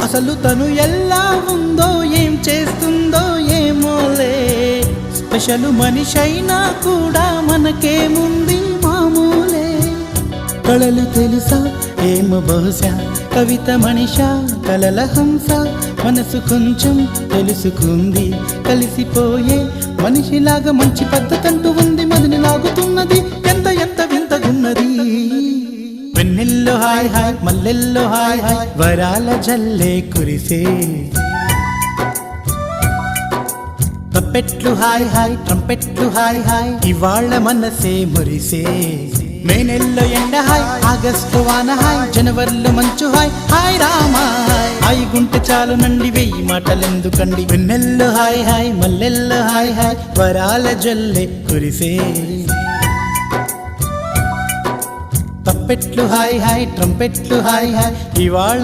అసలు తను ఎలా ఉందో ఏం చేస్తుందో ఏమోలే స్పెషల్ మనిషైనా కూడా మనకేముంది మామూలే కళలు తెలుసా ఏమో బహుశా కవిత మనిషా కలల హంస మనసు కొంచెం తెలుసుకుంది కలిసిపోయే మనిషిలాగా మంచి పద్ధతంటూ ఉంది మదిని లాగుతున్నది ఎంత ఎంత వింతగున్నది వెన్నెల్లో హాయ్ హాయ్ మల్లెల్లో హాయ్ హాయ్ వరాల జల్లే కురిసే తప్పెట్లు హాయ్ హాయ్ ట్రంపెట్లు హాయ్ హాయ్ ఇవాళ్ళ మనసే మురిసే మే నెలలో ఎండ హాయ్ ఆగస్టు వాన హాయ్ జనవరిలో మంచు హాయ్ హాయ్ రామా హాయ్ గుంటె చాలు నండి వెయ్యి మాటలెందుకండి వెన్నెల్లో హాయ్ హాయ్ మల్లెల్లో హాయ్ హాయ్ వరాల జల్లే కురిసే తప్పెట్లు హాయ్ హాయ్ ట్రంపెట్లు హాయ్ హాయ్ ఇవాళ